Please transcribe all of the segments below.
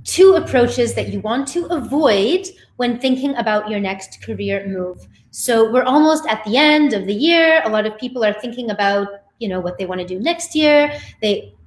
two approaches that you want to avoid when thinking about your next career move. So we're almost at the end of the year. A lot of people are thinking about, what they want to do next year.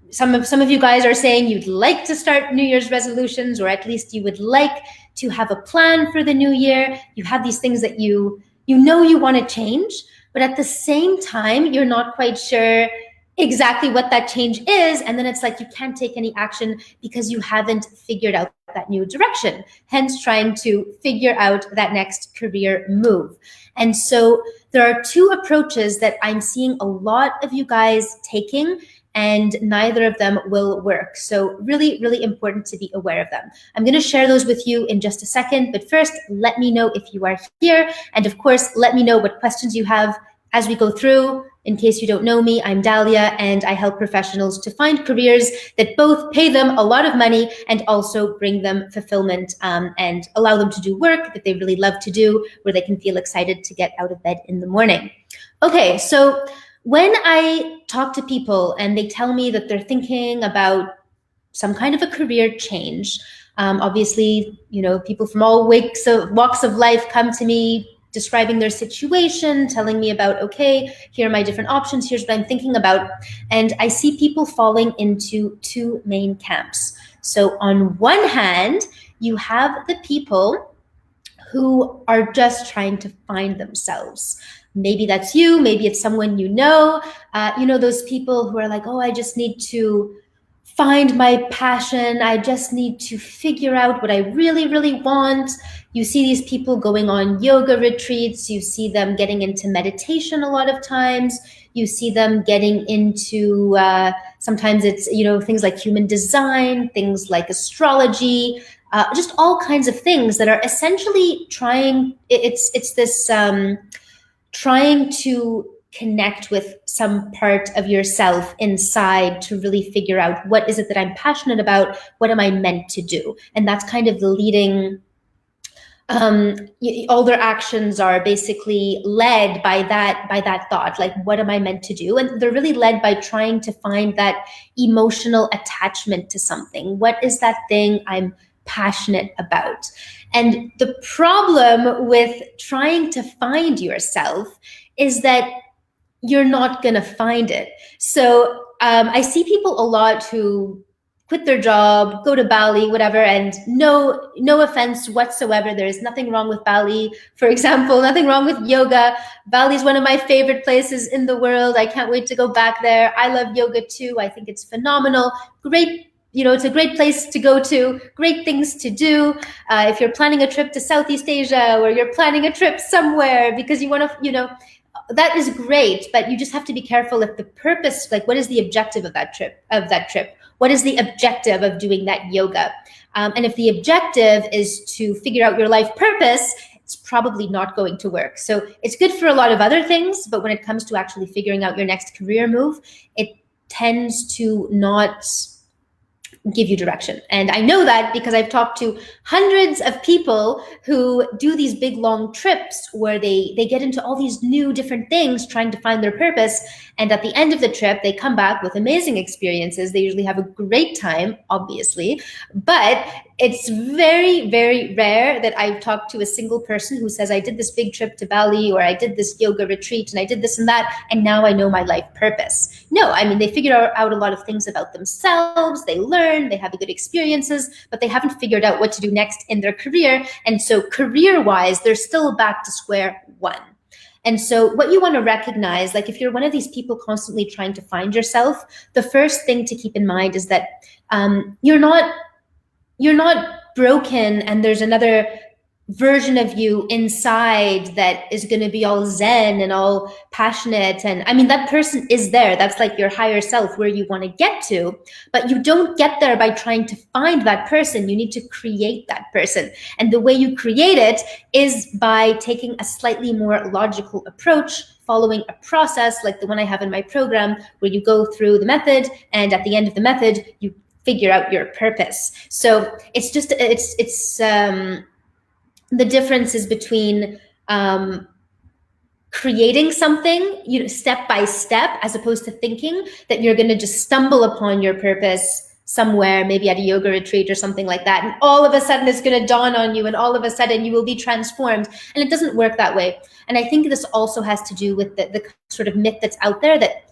Some of you guys are saying you'd like to start New Year's resolutions, or at least you would like to have a plan for the new year. You have these things that you want to change, but at the same time, you're not quite sure exactly what that change is. And then it's like you can't take any action because you haven't figured out that new direction, hence trying to figure out that next career move. And so there are two approaches that I'm seeing a lot of you guys taking, and neither of them will work. So really, really important to be aware of them. I'm going to share those with you in just a second, but first, let me know if you are here. And of course, let me know what questions you have as we go through. In case you don't know me, I'm Dahlia, and I help professionals to find careers that both pay them a lot of money and also bring them fulfillment, and allow them to do work that they really love to do, where they can feel excited to get out of bed in the morning. Okay, so when I talk to people and they tell me that they're thinking about some kind of a career change, obviously, people from all walks of life come to me describing their situation, telling me about, okay, here are my different options, here's what I'm thinking about. And I see people falling into two main camps. So on one hand, you have the people who are just trying to find themselves. Maybe that's you, maybe it's someone those people who are like, oh, I just need to find my passion. I just need to figure out what I really, really want. You see these people going on yoga retreats. You see them getting into meditation a lot of times. You see them getting into, sometimes it's, things like human design, things like astrology, just all kinds of things that are essentially trying to connect with some part of yourself inside to really figure out, what is it that I'm passionate about? What am I meant to do? And that's kind of the leading, all their actions are basically led by that thought, like, what am I meant to do? And they're really led by trying to find that emotional attachment to something. What is that thing I'm passionate about? And the problem with trying to find yourself is that you're not going to find it. So I see people a lot who quit their job, go to Bali, whatever, and no offense whatsoever. There is nothing wrong with Bali, for example, nothing wrong with yoga. Bali is one of my favorite places in the world. I can't wait to go back there. I love yoga too. I think it's phenomenal. Great. It's a great place to go to, great things to do. If you're planning a trip to Southeast Asia, or you're planning a trip somewhere because you want to, that is great, but you just have to be careful if the purpose, like, what is the objective of that trip? What is the objective of doing that yoga? And if the objective is to figure out your life purpose, it's probably not going to work. So it's good for a lot of other things, but when it comes to actually figuring out your next career move, it tends to not give you direction. And I know that because I've talked to hundreds of people who do these big long trips where they get into all these new different things trying to find their purpose. And at the end of the trip, they come back with amazing experiences. They usually have a great time, obviously, but it's very, very rare that I've talked to a single person who says, I did this big trip to Bali, or I did this yoga retreat, and I did this and that, and now I know my life purpose. No, I mean, they figure out a lot of things about themselves, they learn, they have good experiences, but they haven't figured out what to do next in their career. And so career-wise, they're still back to square one. And so what you want to recognize, like if you're one of these people constantly trying to find yourself, the first thing to keep in mind is that you're not broken, and there's another version of you inside that is going to be all zen and all passionate. And I mean, that person is there. That's like your higher self, where you want to get to, but you don't get there by trying to find that person. You need to create that person. And the way you create it is by taking a slightly more logical approach, following a process like the one I have in my program, where you go through the method, and at the end of the method, you figure out your purpose. So it's just, the difference is between creating something, step by step, as opposed to thinking that you're going to just stumble upon your purpose somewhere, maybe at a yoga retreat or something like that. And all of a sudden it's going to dawn on you and all of a sudden you will be transformed. And it doesn't work that way. And I think this also has to do with the sort of myth that's out there that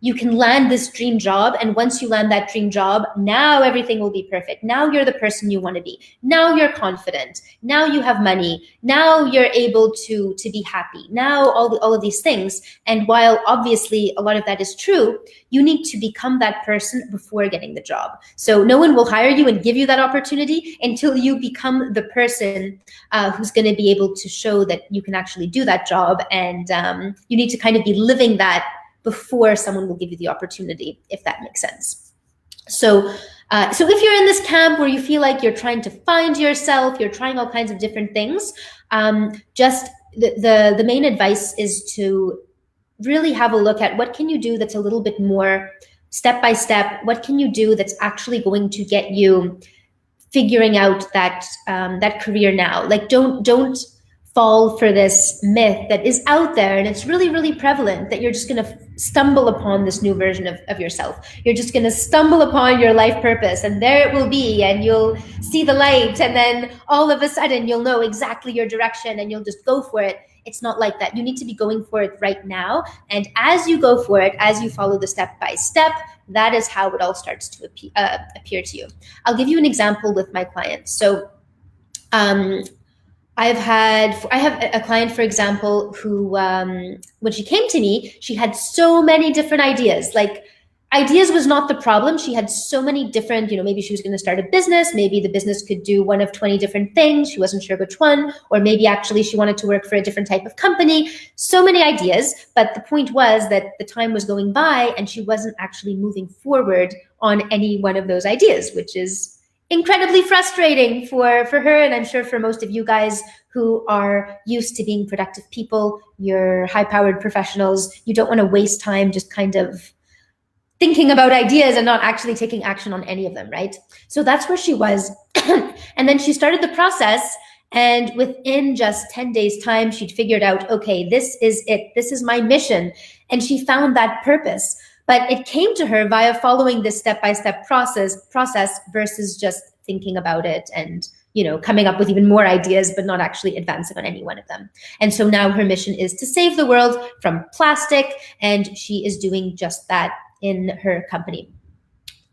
you can land this dream job, and once you land that dream job, now everything will be perfect. Now you're the person you want to be. Now you're confident. Now you have money. Now you're able to be happy. Now all of these things. And while obviously a lot of that is true, you need to become that person before getting the job. So no one will hire you and give you that opportunity until you become the person who's going to be able to show that you can actually do that job. And you need to kind of be living that before someone will give you the opportunity, if that makes sense. So if you're in this camp where you feel like you're trying to find yourself, you're trying all kinds of different things, just the main advice is to really have a look at what can you do that's a little bit more step by step. What can you do that's actually going to get you figuring out that career now? Like don't fall for this myth that is out there, and it's really, really prevalent, that you're just going to stumble upon this new version of yourself. You're just going to stumble upon your life purpose, and there it will be, and you'll see the light, and then all of a sudden you'll know exactly your direction and you'll just go for it. It's not like that. You need to be going for it right now. And as you go for it, as you follow the step by step, that is how it all starts to appear to you. I'll give you an example with my clients. So I have a client, for example, who, when she came to me, she had so many different ideas. Like, ideas was not the problem. She had so many different, maybe she was going to start a business. Maybe the business could do one of 20 different things. She wasn't sure which one, or maybe actually she wanted to work for a different type of company. So many ideas. But the point was that the time was going by and she wasn't actually moving forward on any one of those ideas, which is incredibly frustrating for her, and I'm sure for most of you guys who are used to being productive people. You're high-powered professionals. You don't want to waste time just kind of thinking about ideas and not actually taking action on any of them, right? So that's where she was. And then she started the process, and within just 10 days time, she'd figured out, okay, this is it. This is my mission. And she found that purpose. But it came to her via following this step-by-step process versus just thinking about it and, coming up with even more ideas, but not actually advancing on any one of them. And so now her mission is to save the world from plastic, and she is doing just that in her company.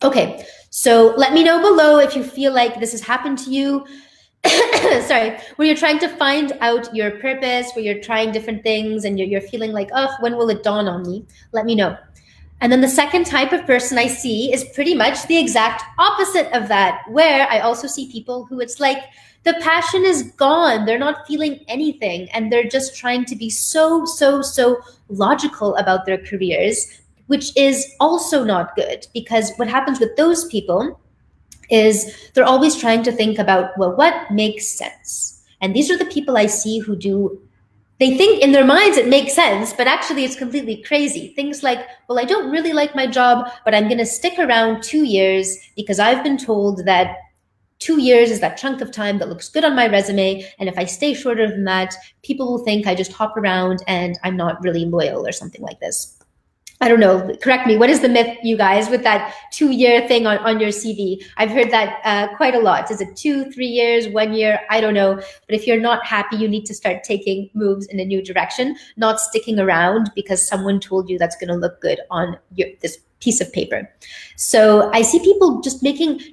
Okay, so let me know below if you feel like this has happened to you. Sorry, where you're trying to find out your purpose, where you're trying different things and you're feeling like, oh, when will it dawn on me? Let me know. And then the second type of person I see is pretty much the exact opposite of that, where I also see people who it's like the passion is gone. They're not feeling anything, and they're just trying to be so logical about their careers, which is also not good, because what happens with those people is they're always trying to think about, well, what makes sense? And these are the people I see who they think in their minds it makes sense, but actually it's completely crazy. Things like, well, I don't really like my job, but I'm going to stick around 2 years because I've been told that 2 years is that chunk of time that looks good on my resume. And if I stay shorter than that, people will think I just hop around and I'm not really loyal or something like this. I don't know, correct me. What is the myth, you guys, with that 2-year thing on your CV? I've heard that quite a lot. Is it 2, 3 years, 1 year? I don't know. But if you're not happy, you need to start taking moves in a new direction, not sticking around because someone told you that's going to look good on this piece of paper. So I see people just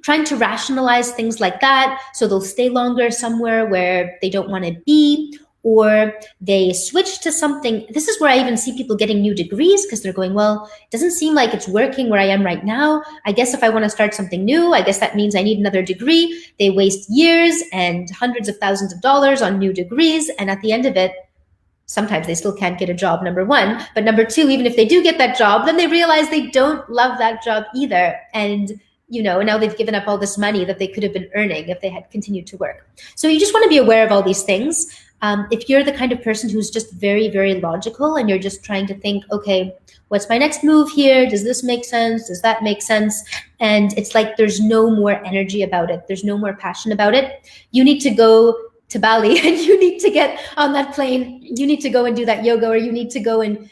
trying to rationalize things like that. So they'll stay longer somewhere where they don't want to be, or they switch to something. This is where I even see people getting new degrees because they're going, well, it doesn't seem like it's working where I am right now. I guess if I want to start something new, I guess that means I need another degree. They waste years and hundreds of thousands of dollars on new degrees. And at the end of it, sometimes they still can't get a job, number one. But number two, even if they do get that job, then they realize they don't love that job either. And now they've given up all this money that they could have been earning if they had continued to work. So you just want to be aware of all these things. If you're the kind of person who's just very, very logical and you're just trying to think, okay, what's my next move here? Does this make sense? Does that make sense? And it's like there's no more energy about it. There's no more passion about it. You need to go to Bali and you need to get on that plane. You need to go and do that yoga, or you need to go and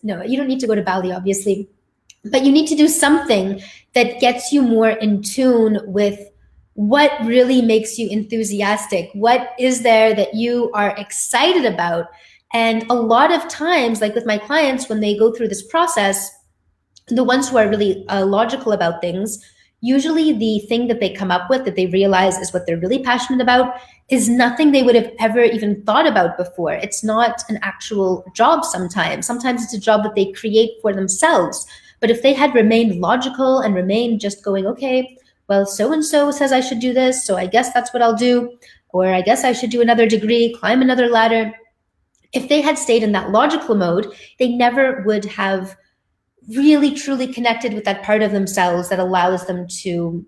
no, you don't need to go to Bali, obviously. But you need to do something that gets you more in tune with what really makes you enthusiastic. What is there that you are excited about? And a lot of times, like with my clients, when they go through this process, the ones who are really logical about things, usually the thing that they come up with that they realize is what they're really passionate about is nothing they would have ever even thought about before. It's not an actual job sometimes. Sometimes it's a job that they create for themselves. But if they had remained logical and remained just going, okay, well, so and so says I should do this, so I guess that's what I'll do. Or I guess I should do another degree, climb another ladder. If they had stayed in that logical mode, they never would have really truly connected with that part of themselves that allows them to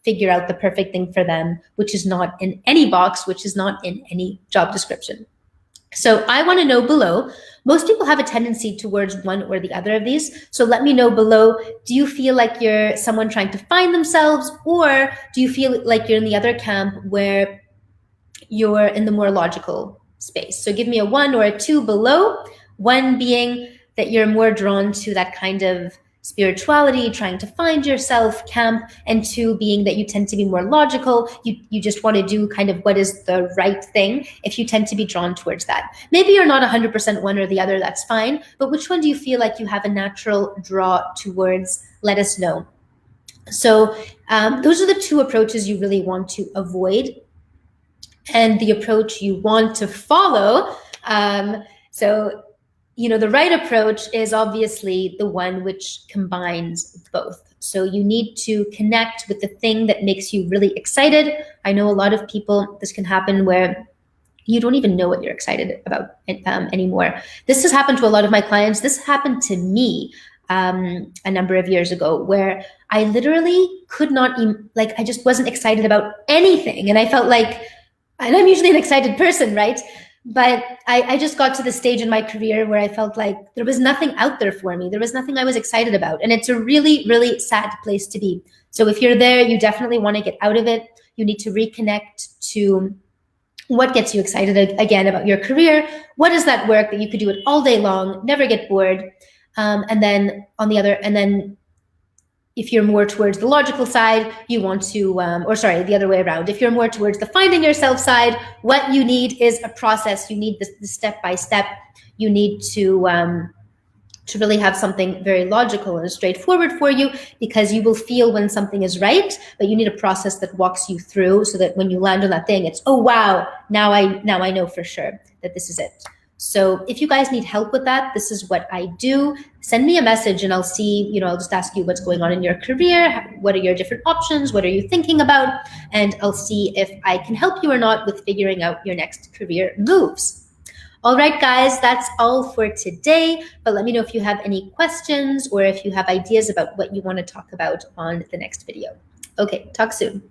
figure out the perfect thing for them, which is not in any box, which is not in any job description. So I want to know below, most people have a tendency towards one or the other of these. So let me know below, do you feel like you're someone trying to find themselves, or do you feel like you're in the other camp where you're in the more logical space? So give me a 1 or a 2 below, 1 being that you're more drawn to that kind of spirituality, trying to find yourself camp, and 2 being that you tend to be more logical. You just want to do kind of what is the right thing. If you tend to be drawn towards that, maybe you're not 100% one or the other, that's fine. But which one do you feel like you have a natural draw towards? Let us know. So those are the 2 approaches you really want to avoid, and the approach you want to follow. So, the right approach is obviously the one which combines both. So you need to connect with the thing that makes you really excited. I know a lot of people, this can happen where you don't even know what you're excited about anymore. This has happened to a lot of my clients. This happened to me a number of years ago, where I literally could not even, I just wasn't excited about anything. And I felt like, and I'm usually an excited person, right? But I just got to the stage in my career where I felt like there was nothing out there for me. There was nothing I was excited about. And it's a really, really sad place to be. So if you're there, you definitely want to get out of it. You need to reconnect to what gets you excited again about your career. What is that work that you could do it all day long, never get bored? And then if you're more towards the logical side, you want to, the other way around. If you're more towards the finding yourself side, what you need is a process. You need the step-by-step. You need to really have something very logical and straightforward for you, because you will feel when something is right, but you need a process that walks you through so that when you land on that thing, it's, oh, wow, now I know for sure that this is it. So if you guys need help with that, this is what I do. Send me a message and I'll see, I'll just ask you what's going on in your career. What are your different options? What are you thinking about? And I'll see if I can help you or not with figuring out your next career moves. All right, guys, that's all for today. But let me know if you have any questions or if you have ideas about what you want to talk about on the next video. Okay, talk soon.